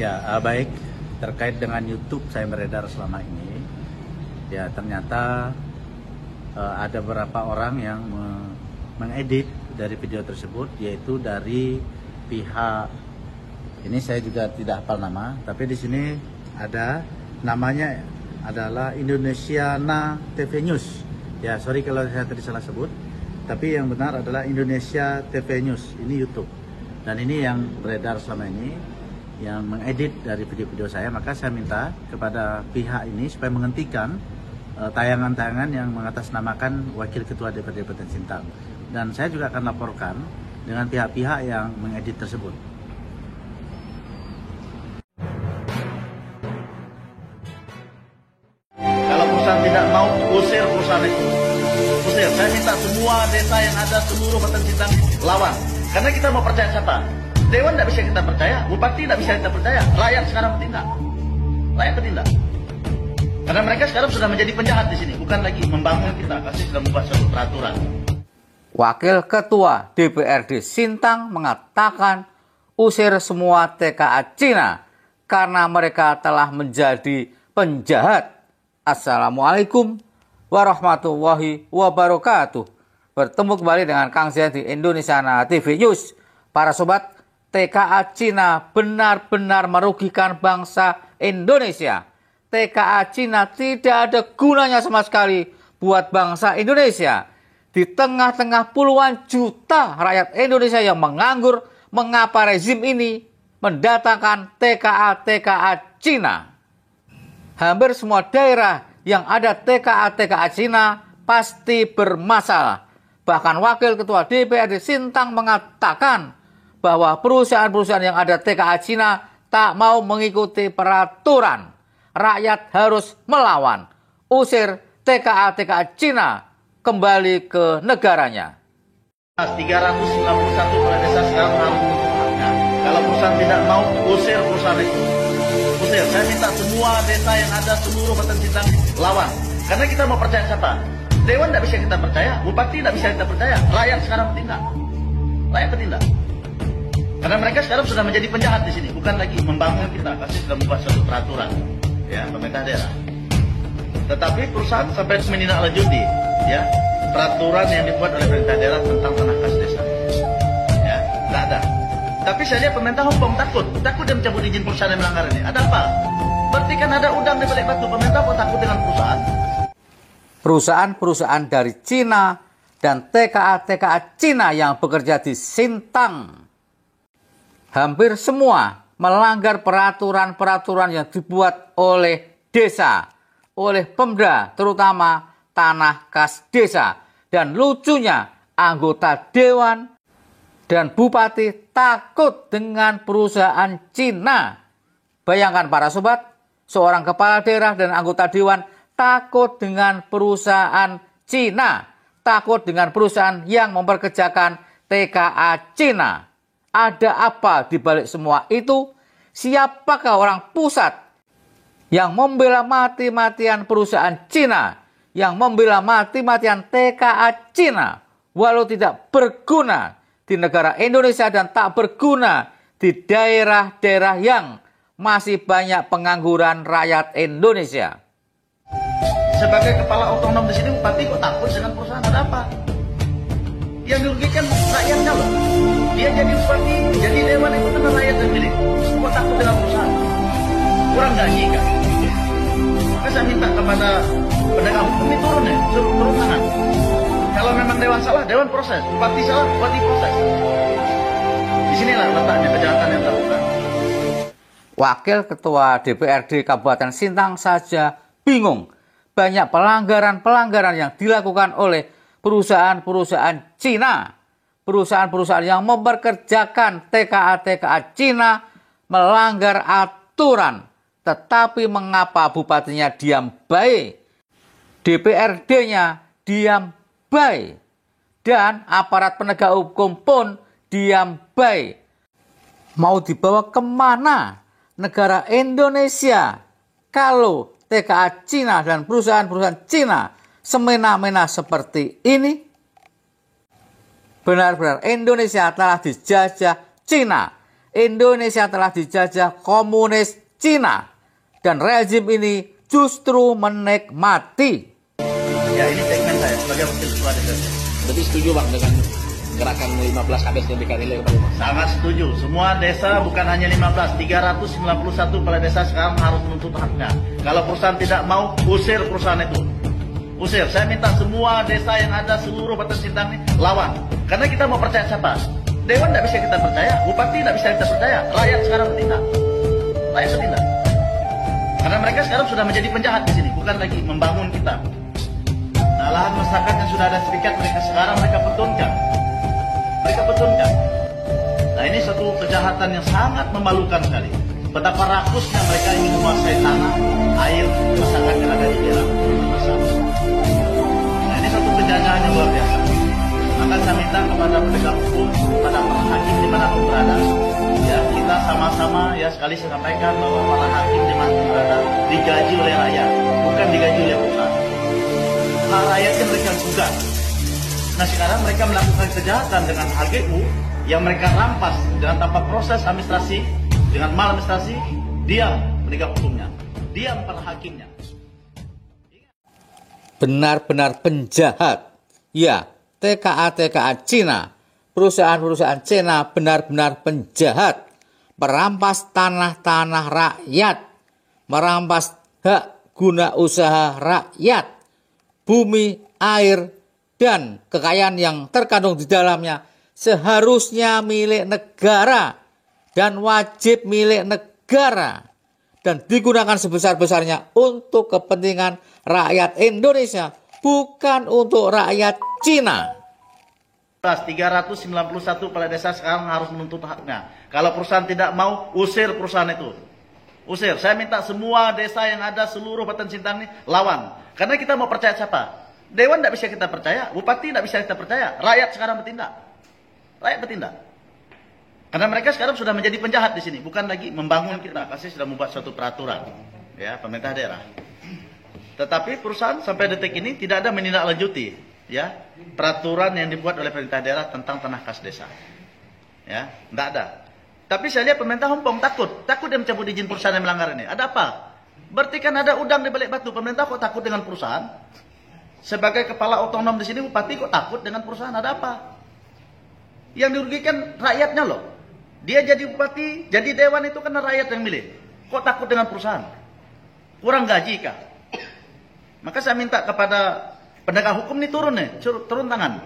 Ya, baik. Terkait dengan YouTube saya beredar selama ini, ya ternyata ada beberapa orang yang mengedit dari video tersebut, yaitu dari pihak, ini saya juga tidak hafal nama, tapi di sini ada namanya adalah Indonesiana TV News. Ya, sorry kalau saya tadi salah sebut, tapi yang benar adalah Indonesia TV News. Ini YouTube, dan ini yang beredar selama ini, yang mengedit dari video-video saya. Maka saya minta kepada pihak ini supaya menghentikan tayangan-tayangan yang mengatasnamakan Wakil Ketua DPRD Kabupaten Sintang, dan saya juga akan laporkan dengan pihak-pihak yang mengedit tersebut. Kalau perusahaan tidak mau, usir perusahaan itu. Usir. Saya minta semua desa yang ada seluruh Kabupaten Sintang lawan. Karena kita mau percaya siapa? Dewan tidak bisa kita percaya, bupati tidak bisa kita percaya, rakyat sekarang bertindak. Rakyat bertindak. Karena mereka sekarang sudah menjadi penjahat di sini, bukan lagi membangun kita, kasih sudah membuat suatu peraturan. Wakil Ketua DPRD Sintang mengatakan usir semua TKA Cina karena mereka telah menjadi penjahat. Assalamualaikum warahmatullahi wabarakatuh. Bertemu kembali dengan Kang Zian di Indonesiana TV News. Para sobat, TKA Cina benar-benar merugikan bangsa Indonesia. TKA Cina tidak ada gunanya sama sekali buat bangsa Indonesia. Di tengah-tengah puluhan juta rakyat Indonesia yang menganggur, mengapa rezim ini mendatangkan TKA Cina? Hampir semua daerah yang ada TKA Cina pasti bermasalah. Bahkan Wakil Ketua DPRD Sintang mengatakan bahwa perusahaan-perusahaan yang ada TKA Cina tak mau mengikuti peraturan. Rakyat harus melawan. Usir TKA Cina kembali ke negaranya. 391 kepala desa sekarang harus berhubungannya. Kalau perusahaan tidak mau, usir perusahaan itu. Usir. Saya minta semua desa yang ada seluruh Kabupaten Sintang lawan. Karena kita mau percaya siapa? Dewan tidak bisa kita percaya, bupati tidak bisa kita percaya, rakyat sekarang bertindak. Rakyat bertindak. Karena mereka sekarang sudah menjadi penjahat di sini, bukan lagi membangun kita, kasih sudah membuat suatu peraturan. Ya, pemerintah daerah. Tetapi perusahaan sampai menindaklanjuti, ya, peraturan yang dibuat oleh pemerintah daerah tentang tanah kas desa. Ya, tidak ada. Tapi saya lihat pemerintah hukum takut dia mencabut izin perusahaan yang melanggar ini. Ada apa? Berarti kan ada udang di balik batu. Pemerintah kok takut dengan perusahaan? Perusahaan-perusahaan dari Cina dan TKA Cina yang bekerja di Sintang hampir semua melanggar peraturan-peraturan yang dibuat oleh desa, oleh Pemda, terutama tanah kas desa. Dan lucunya, anggota dewan dan bupati takut dengan perusahaan Cina. Bayangkan para sobat, seorang kepala daerah dan anggota dewan takut dengan perusahaan Cina, takut dengan perusahaan yang memperkerjakan TKA Cina. Ada apa di balik semua itu? Siapakah orang pusat yang membela mati-matian perusahaan Cina, yang membela mati-matian TKA Cina, walau tidak berguna di negara Indonesia dan tak berguna di daerah-daerah yang masih banyak pengangguran rakyat Indonesia? Sebagai kepala otonom di sini, bupati kok takut dengan perusahaan? Ada apa? Yang dirugikan rakyatnya loh. Dia jadi bupati, jadi dewan, itu kan rakyat yang milih. Kok takut dengan perusahaan? Kurang gaji kan? Maka saya minta kepada penegak hukum ini turun ya, turun tangan. Kalau memang dewan salah, dewan proses. Bupati salah, bupati proses. Disinilah letaknya kejahatan yang dilakukan. Wakil Ketua DPRD Kabupaten Sintang saja bingung. Banyak pelanggaran-pelanggaran yang dilakukan oleh perusahaan-perusahaan Cina. Perusahaan-perusahaan yang memperkerjakan TKA Cina melanggar aturan. Tetapi mengapa bupatinya diam baik? DPRD-nya diam baik. Dan aparat penegak hukum pun diam baik. Mau dibawa kemana negara Indonesia kalau TKA Cina dan perusahaan-perusahaan Cina semena-mena seperti ini? Benar-benar Indonesia telah dijajah Cina. Indonesia telah dijajah komunis Cina dan rezim ini justru menikmati. Ya, ini segmen saya sebagai wakil ketua DPRD. Berarti setuju Bang dengan gerakan 15 kades yang dikanilir Pak? Sangat setuju. Semua desa bukan hanya 15, 391 kepala desa sekarang harus menuntut haknya. Kalau perusahaan tidak mau, usir perusahaan itu. Usir. Saya minta semua desa yang ada seluruh Batas Sintang ini lawan. Karena kita mau percaya siapa? Dewan tidak bisa kita percaya, bupati tidak bisa kita percaya. Rakyat sekarang bertindak. Rakyat bertindak. Karena mereka sekarang sudah menjadi penjahat di sini, bukan lagi membangun kita. Nah, lahan masyarakat yang sudah ada sertifikat mereka sekarang mereka petunkan. Mereka petunkan. Nah, ini satu kejahatan yang sangat memalukan sekali. Betapa rakusnya mereka ingin menguasai tanah, air, masyarakat yang ada di daerah bersama. Nah, ini satu penjajahan yang luar biasa. Maka saya minta kepada penegak hukum, kepada para hakim dimanapun berada, ya kita sama-sama ya sekali saya sampaikan bahwa para hakim dimanapun berada digaji oleh rakyat, bukan digaji oleh perusahaan. Hak rakyatnya mereka gugat. Nah, sekarang mereka melakukan kejahatan dengan HGU yang mereka rampas dengan tanpa proses administrasi, dengan maladministrasi, diam penegak hukumnya, diam para hakimnya. Benar-benar penjahat. Ya, TKA Cina, perusahaan-perusahaan Cina benar-benar penjahat, merampas tanah-tanah rakyat, merampas hak guna usaha rakyat, bumi, air, dan kekayaan yang terkandung di dalamnya seharusnya milik negara dan wajib milik negara dan digunakan sebesar-besarnya untuk kepentingan rakyat Indonesia, bukan untuk rakyat Cina. 391 kepala desa sekarang harus menuntut haknya. Kalau perusahaan tidak mau, usir perusahaan itu. Usir. Saya minta semua desa yang ada seluruh Batas Sintang ini lawan. Karena kita mau percaya siapa? Dewan tidak bisa kita percaya, bupati tidak bisa kita percaya. Rakyat sekarang bertindak. Rakyat bertindak. Karena mereka sekarang sudah menjadi penjahat di sini, bukan lagi membangun kita. Kasih sudah membuat suatu peraturan, ya pemerintah daerah. Tetapi perusahaan sampai detik ini tidak ada menindaklanjuti, ya peraturan yang dibuat oleh pemerintah daerah tentang tanah kas desa, ya tidak ada. Tapi saya lihat pemerintah Hongkong takut dia mencabut izin perusahaan yang melanggar ini. Ada apa? Berarti kan ada udang di balik batu. Pemerintah kok takut dengan perusahaan? Sebagai kepala otonom di sini, bupati kok takut dengan perusahaan? Ada apa? Yang dirugikan rakyatnya loh. Dia jadi bupati, jadi dewan itu karena rakyat yang milih. Kok takut dengan perusahaan? Kurang gaji kah? Maka saya minta kepada penegak hukum ini turun tangan.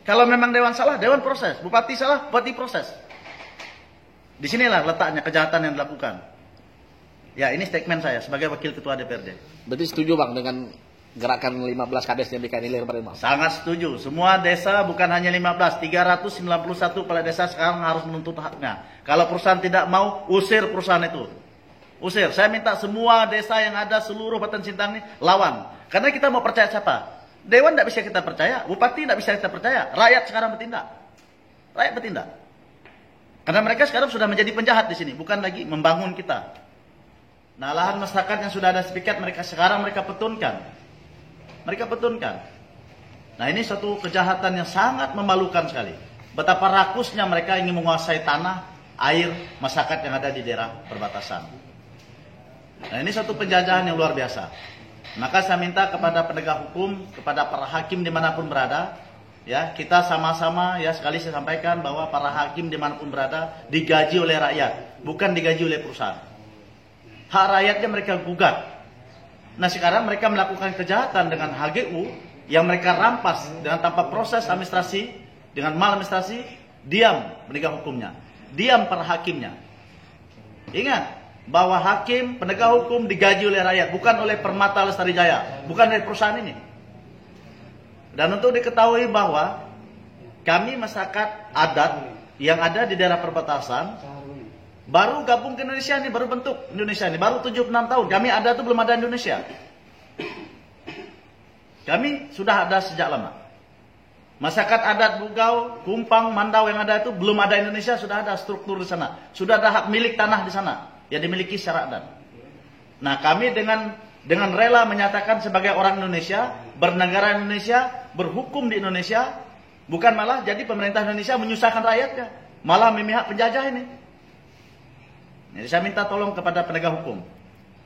Kalau memang dewan salah, dewan proses. Bupati salah, bupati proses. Disinilah letaknya kejahatan yang dilakukan. Ya, ini statement saya sebagai wakil ketua DPRD. Berarti setuju Bang dengan gerakan 15 kades yang dikanilir Pak Bang? Sangat setuju. Semua desa bukan hanya 15, 391 kepala desa sekarang harus menuntut haknya. Kalau perusahaan tidak mau, usir perusahaan itu. Usir. Saya minta semua desa yang ada seluruh Batas Sintang ini lawan. Karena kita mau percaya siapa? Dewan tidak bisa kita percaya, bupati tidak bisa kita percaya. Rakyat sekarang bertindak. Rakyat bertindak. Karena mereka sekarang sudah menjadi penjahat di sini, bukan lagi membangun kita. Nah, lahan masyarakat yang sudah ada sertifikat mereka sekarang mereka petunkan. Mereka petunkan. Nah, ini satu kejahatan yang sangat memalukan sekali. Betapa rakusnya mereka ingin menguasai tanah, air, masyarakat yang ada di daerah perbatasan. Nah, ini satu penjajahan yang luar biasa. Maka saya minta kepada penegak hukum, kepada para hakim dimanapun berada, ya kita sama-sama ya sekali saya sampaikan bahwa para hakim dimanapun berada digaji oleh rakyat, bukan digaji oleh perusahaan. Hak rakyatnya mereka gugat. Nah, sekarang mereka melakukan kejahatan dengan HGU yang mereka rampas dengan tanpa proses administrasi, dengan maladministrasi, diam penegak hukumnya, diam para hakimnya. Ingat bahwa hakim, penegak hukum digaji oleh rakyat, bukan oleh Permata Lestari Jaya, bukan oleh perusahaan ini. Dan untuk diketahui bahwa kami masyarakat adat yang ada di daerah perbatasan baru gabung ke Indonesia ini, baru bentuk Indonesia ini, baru 76 tahun. Kami ada itu belum ada Indonesia. Kami sudah ada sejak lama. Masyarakat adat Bugau, Kumpang, Mandau yang ada itu belum ada Indonesia, sudah ada struktur di sana. Sudah ada hak milik tanah di sana yang dimiliki secara adat. Nah, kami dengan rela menyatakan sebagai orang Indonesia, bernegara Indonesia, berhukum di Indonesia, bukan malah jadi pemerintah Indonesia menyusahkan rakyatnya, malah memihak penjajah ini. Jadi saya minta tolong kepada penegak hukum.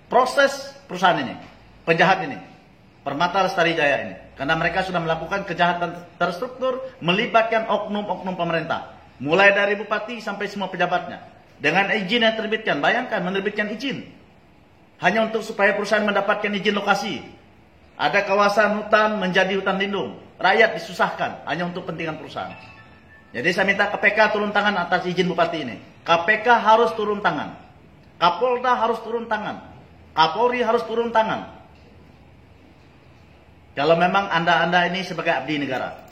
Proses perusahaan ini, penjahat ini, Permata Lestari Jaya ini. Karena mereka sudah melakukan kejahatan terstruktur melibatkan oknum-oknum pemerintah. Mulai dari bupati sampai semua pejabatnya. Dengan izin yang terbitkan, bayangkan menerbitkan izin. Hanya untuk supaya perusahaan mendapatkan izin lokasi. Ada kawasan hutan menjadi hutan lindung. Rakyat disusahkan hanya untuk kepentingan perusahaan. Jadi saya minta KPK turun tangan atas izin bupati ini. KPK harus turun tangan. Kapolda harus turun tangan. Kapolri harus turun tangan. Kalau memang Anda ini sebagai abdi negara.